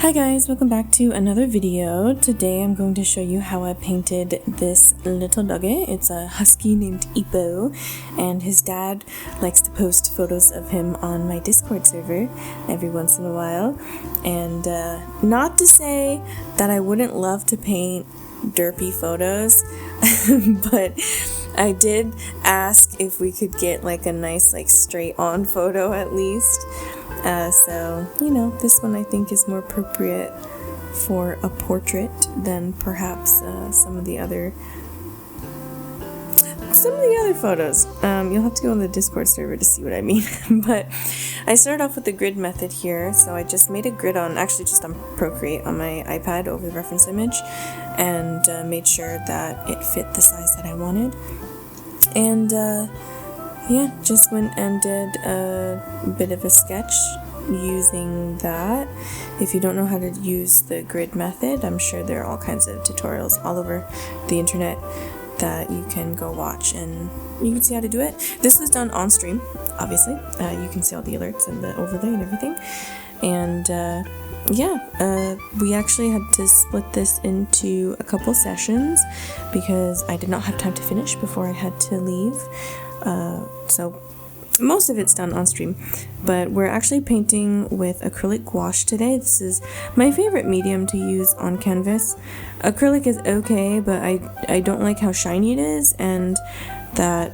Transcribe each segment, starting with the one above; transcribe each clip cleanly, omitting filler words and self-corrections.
Hi guys, welcome back to another video. Today I'm going to show you how I painted this little doggy. It's a husky named Ipo, and his dad likes to post photos of him on my Discord server every once in a while. And not to say that I wouldn't love to paint derpy photos, but I did ask if we could get like a nice straight on photo at least. So, this one I think is more appropriate for a portrait than perhaps some of the other photos. You'll have to go on the Discord server to see what I mean. But I started off with the grid method here, so I just made a grid just on Procreate on my iPad over the reference image, and made sure that it fit the size that I wanted. And yeah, just went and did a bit of a sketch using that. If you don't know how to use the grid method, I'm sure there are all kinds of tutorials all over the internet that you can go watch and you can see how to do it. This was done on stream, obviously. You can see all the alerts and the overlay and everything. And we actually had to split this into a couple sessions because I did not have time to finish before I had to leave. So most of it's done on stream, but we're actually painting with acrylic gouache today. This is my favorite medium to use on canvas. Acrylic is okay, but I don't like how shiny it is, and that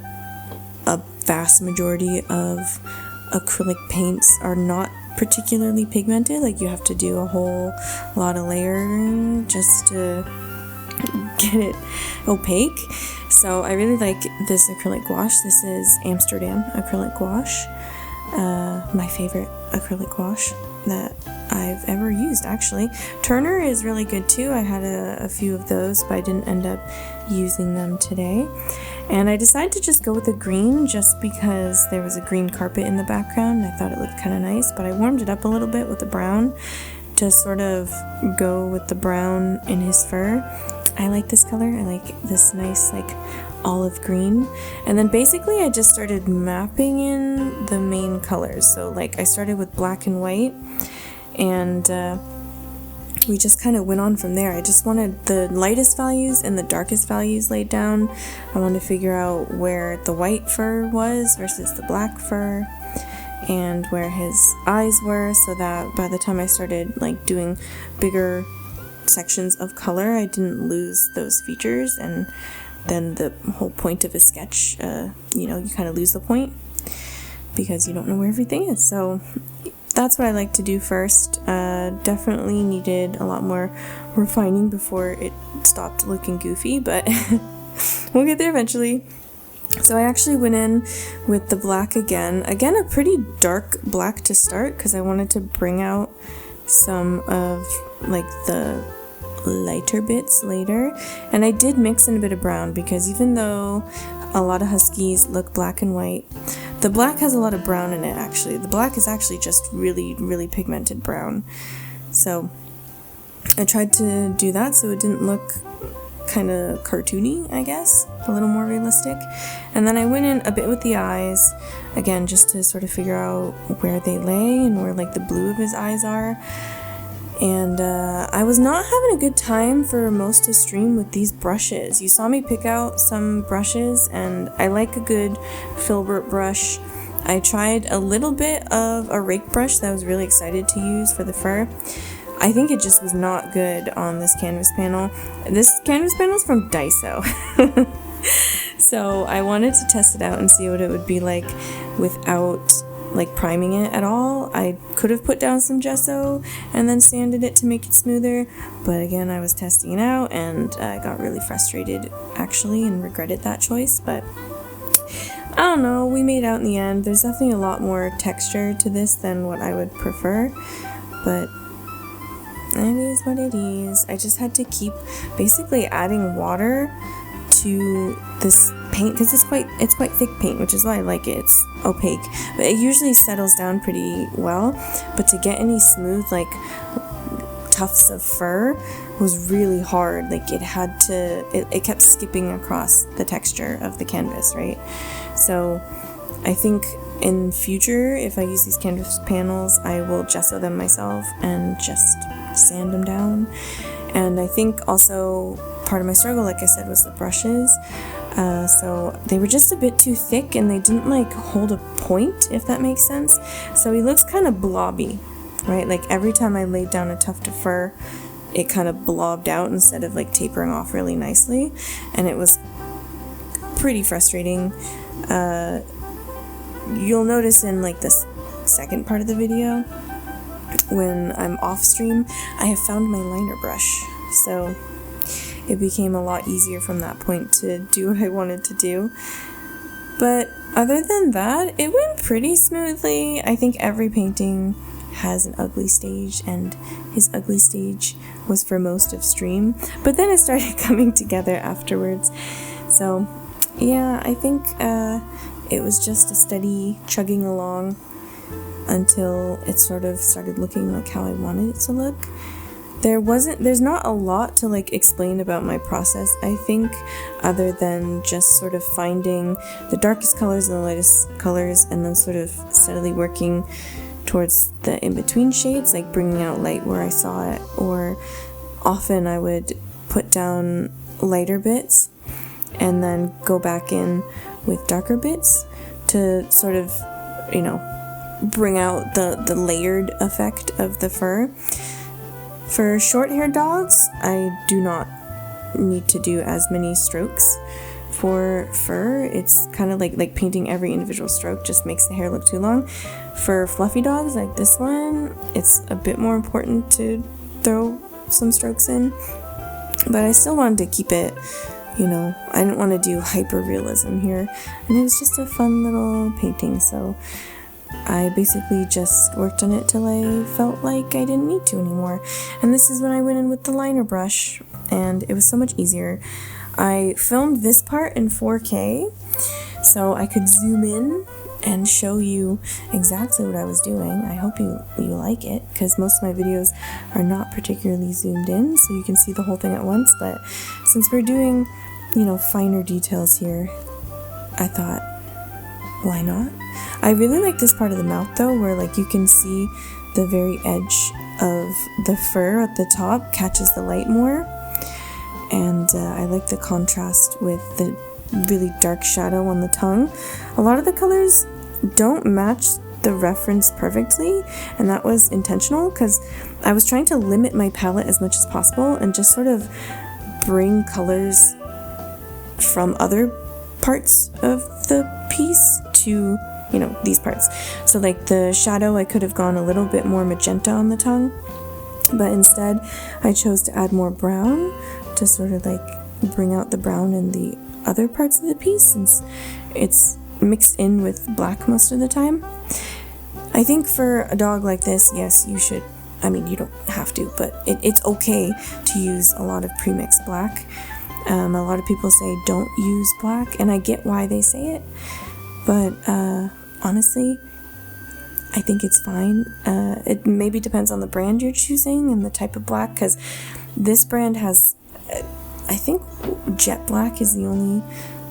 a vast majority of acrylic paints are not particularly pigmented. Like, you have to do a whole lot of layering just to get it opaque. So I really like this acrylic gouache. This is Amsterdam acrylic gouache, my favorite acrylic gouache that I've ever used, actually. Turner is really good too. I had a few of those, but I didn't end up using them today. And I decided to just go with the green just because there was a green carpet in the background. I thought it looked kind of nice, but I warmed it up a little bit with the brown to sort of go with the brown in his fur. I like this color. I like this nice olive green. And then basically I just started mapping in the main colors. So I started with black and white, and we just kind of went on from there. I just wanted the lightest values and the darkest values laid down. I wanted to figure out where the white fur was versus the black fur, and where his eyes were, so that by the time I started doing bigger sections of color, I didn't lose those features. And then the whole point of a sketch, you kind of lose the point because you don't know where everything is. So that's what I like to do first. Definitely needed a lot more refining before it stopped looking goofy, but we'll get there eventually. So I actually went in with the black again a pretty dark black to start, because I wanted to bring out some of the lighter bits later. And I did mix in a bit of brown, because even though a lot of huskies look black and white, the black has a lot of brown in it. Actually, the black is actually just really, really pigmented brown. So I tried to do that so it didn't look kind of cartoony, I guess, a little more realistic. And then I went in a bit with the eyes again, just to sort of figure out where they lay and where the blue of his eyes are. And I was not having a good time for most of stream with these brushes. You saw me pick out some brushes, and I like a good filbert brush. I tried a little bit of a rake brush that I was really excited to use for the fur. I think it just was not good on this canvas panel. This canvas panel is from Daiso. So I wanted to test it out and see what it would be like without priming it at all. I could have put down some gesso and then sanded it to make it smoother, but again, I was testing it out and I got really frustrated actually and regretted that choice. But I don't know, we made out in the end. There's definitely a lot more texture to this than what I would prefer, but it is what it is. I just had to keep basically adding water to this paint because it's quite thick paint, which is why I like it. It's opaque, but it usually settles down pretty well. But to get any smooth tufts of fur was really hard. It kept skipping across the texture of the canvas, right? So I think in future, if I use these canvas panels, I will gesso them myself and just sand them down. And I think also part of my struggle, like I said, was the brushes. So they were just a bit too thick and they didn't like hold a point, if that makes sense. So he looks kind of blobby, right? Like every time I laid down a tuft of fur, it kind of blobbed out instead of like tapering off really nicely. And it was pretty frustrating. You'll notice in like this second part of the video, when I'm off stream, I have found my liner brush. So it became a lot easier from that point to do what I wanted to do. But other than that, it went pretty smoothly. I think every painting has an ugly stage, and his ugly stage was for most of stream, but then it started coming together afterwards. So yeah, I think it was just a steady chugging along until it sort of started looking like how I wanted it to look. There's not a lot to like explain about my process, I think, other than just sort of finding the darkest colors and the lightest colors, and then sort of steadily working towards the in-between shades, like bringing out light where I saw it, or often I would put down lighter bits and then go back in with darker bits to sort of, you know, bring out the layered effect of the fur. For short-haired dogs, I do not need to do as many strokes. For fur, it's kind of like painting every individual stroke just makes the hair look too long. For fluffy dogs like this one, it's a bit more important to throw some strokes in. But I still wanted to keep it, you know, I didn't want to do hyper-realism here. And it was just a fun little painting, so I basically just worked on it till I felt like I didn't need to anymore. And this is when I went in with the liner brush, and it was so much easier. I filmed this part in 4K, so I could zoom in and show you exactly what I was doing. I hope you like it, because most of my videos are not particularly zoomed in, so you can see the whole thing at once. But since we're doing, you know, finer details here, I thought, why not? I really like this part of the mouth though, where like you can see the very edge of the fur at the top catches the light more. And I like the contrast with the really dark shadow on the tongue. A lot of the colors don't match the reference perfectly, and that was intentional because I was trying to limit my palette as much as possible and just sort of bring colors from other parts of the piece to, you know, these parts. So like the shadow, I could have gone a little bit more magenta on the tongue, but instead I chose to add more brown to sort of like bring out the brown in the other parts of the piece, since it's mixed in with black most of the time. I think for a dog like this, yes, you should, I mean, you don't have to, but it's okay to use a lot of pre-mixed black. A lot of people say don't use black, and I get why they say it, but honestly, I think it's fine. It maybe depends on the brand you're choosing and the type of black, because this brand has, I think jet black is the only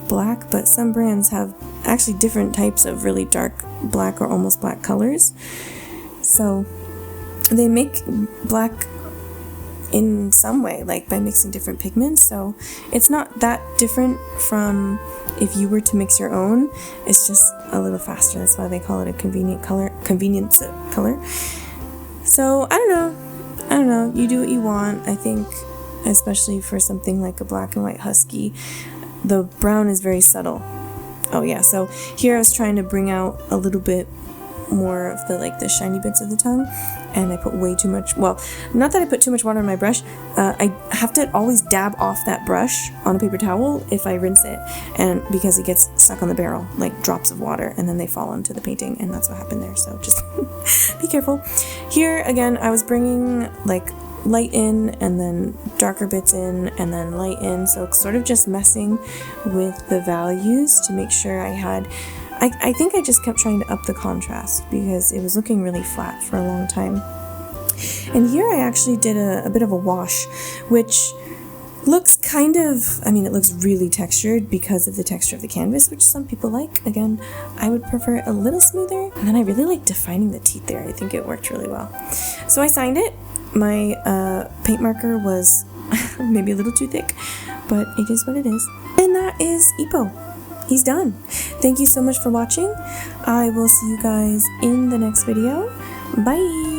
black, but some brands have actually different types of really dark black or almost black colors. So they make black in some way, like by mixing different pigments, so it's not that different from if you were to mix your own. It's just a little faster. That's why they call it a convenience color. So I don't know, you do what you want. I think especially for something like a black and white husky, the brown is very subtle. Oh yeah, so here I was trying to bring out a little bit more of the shiny bits of the tongue, and I put way too much, well, not that I put too much water on my brush, I have to always dab off that brush on a paper towel if I rinse it, and because it gets stuck on the barrel like drops of water, and then they fall onto the painting, and that's what happened there, so just be careful. Here again, I was bringing like light in and then darker bits in and then light in, so sort of just messing with the values to make sure I had, I think I just kept trying to up the contrast because it was looking really flat for a long time. And here I actually did a bit of a wash, which looks kind of, I mean, it looks really textured because of the texture of the canvas, which some people like. Again, I would prefer it a little smoother. And then I really like defining the teeth there. I think it worked really well. So I signed it. my paint marker was maybe a little too thick, but it is what it is. And that is Ippo. He's done. Thank you so much for watching. I will see you guys in the next video. Bye!